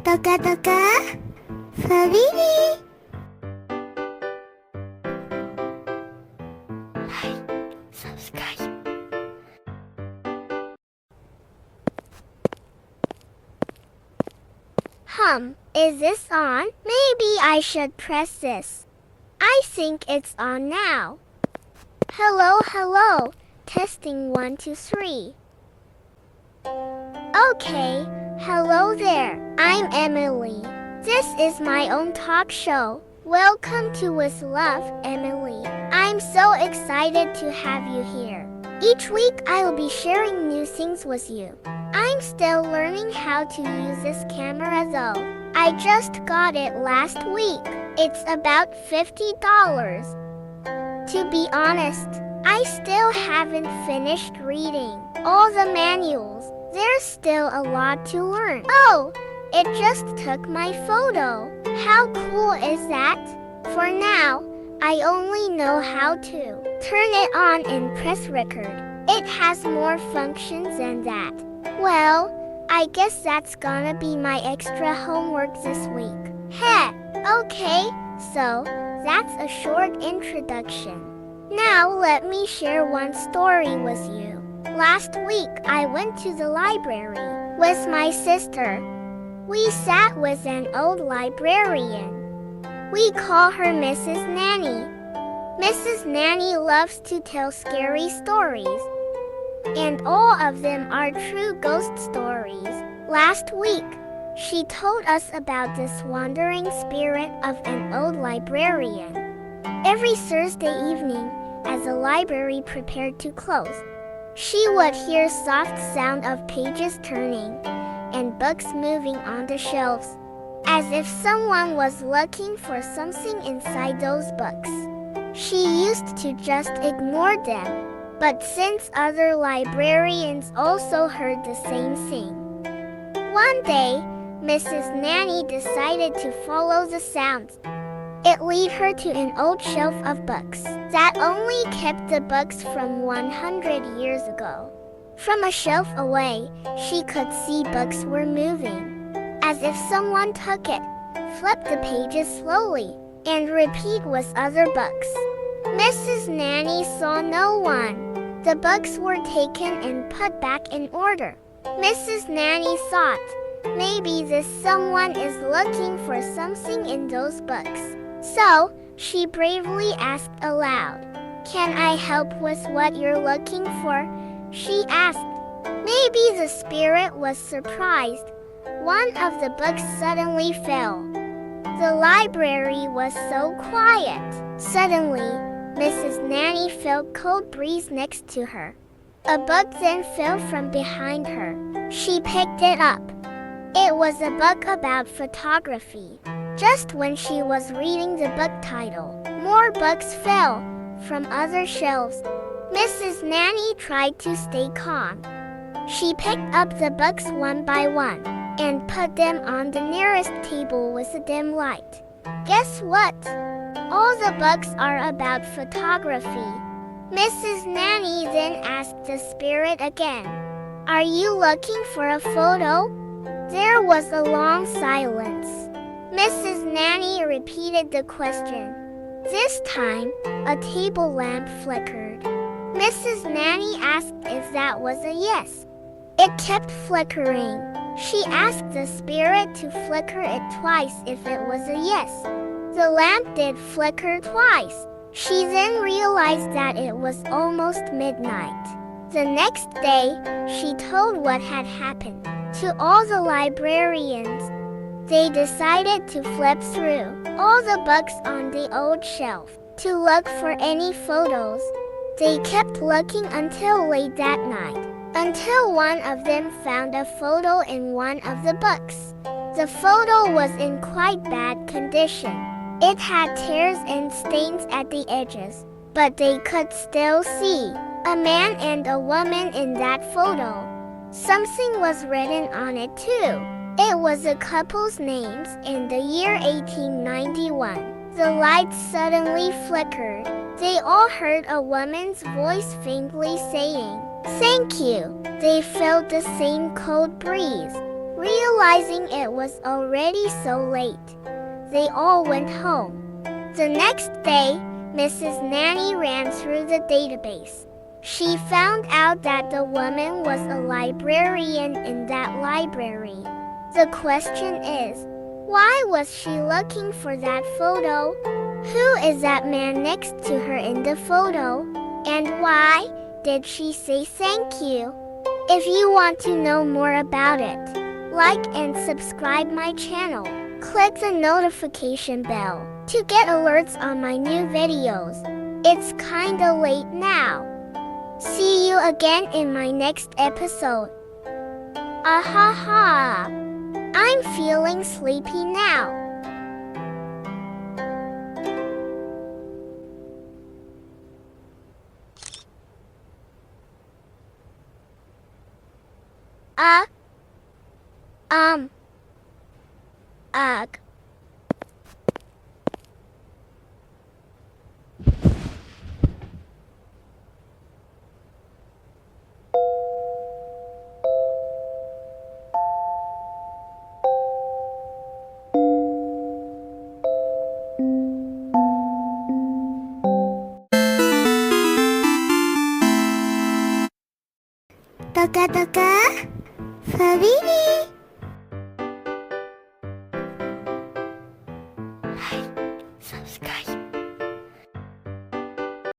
Toka toka, Favini. Like, subscribe. Is this on? Maybe I should press this. I think it's on now. Hello. Testing 1, 2, 3. Okay, hello there. I'm Emily. This is my own talk show. Welcome to With Love, Emily. I'm so excited to have you here. Each week I'll be sharing new things with you. I'm still learning how to use this camera though. I just got it last week. It's about $50. To be honest, I still haven't finished reading all the manuals. There's still a lot to learn. Oh, it just took my photo. How cool is that? For now, I only know how to turn it on and press record. It has more functions than that. Well, I guess that's gonna be my extra homework this week. Heh, okay, so that's a short introduction. Now let me share one story with you. Last week I went to the library with my sister. We sat with an old librarian. We call her Mrs. Nanny. Mrs. Nanny loves to tell scary stories, and all of them are true ghost stories. Last week, she told us about this wandering spirit of an old librarian. Every Thursday evening, as the library prepared to close, she would hear soft sound of pages turning and books moving on the shelves, as if someone was looking for something inside those books. She used to just ignore them, but since other librarians also heard the same thing. One day, Mrs. Nanny decided to follow the sounds. It led her to an old shelf of books that only kept the books from 100 years ago. From a shelf away, she could see books were moving, as if someone took it, flipped the pages slowly, and repeat with other books. Mrs. Nanny saw no one. The books were taken and put back in order. Mrs. Nanny thought, maybe this someone is looking for something in those books. So, she bravely asked aloud, "Can I help with what you're looking for?" she asked. Maybe the spirit was surprised. One of the books suddenly fell. The library was so quiet. Suddenly, Mrs. Nanny felt cold breeze next to her. A book then fell from behind her. She picked it up. It was a book about photography. Just when she was reading the book title, more books fell from other shelves. Mrs. Nanny tried to stay calm. She picked up the books one by one and put them on the nearest table with a dim light. Guess what? All the books are about photography. Mrs. Nanny then asked the spirit again, "Are you looking for a photo?" There was a long silence. Mrs. Nanny repeated the question. This time, a table lamp flickered. Mrs. Nanny asked if that was a yes. It kept flickering. She asked the spirit to flicker it twice if it was a yes. The lamp did flicker twice. She then realized that it was almost midnight. The next day, she told what had happened to all the librarians. They decided to flip through all the books on the old shelf to look for any photos. They kept looking until late that night, until one of them found a photo in one of the books. The photo was in quite bad condition. It had tears and stains at the edges, but they could still see a man and a woman in that photo. Something was written on it too. It was a couple's names in the year 1891. The lights suddenly flickered. They all heard a woman's voice faintly saying, "Thank you." They felt the same cold breeze. Realizing it was already so late, they all went home. The next day, Mrs. Nanny ran through the database. She found out that the woman was a librarian in that library. The question is, why was she looking for that photo? Who is that man next to her in the photo? And why did she say thank you? If you want to know more about it, like and subscribe my channel. Click the notification bell to get alerts on my new videos. It's kinda late now. See you again in my next episode. Ahaha! I'm feeling sleepy now. Ugh. Daga daga, Fabibi.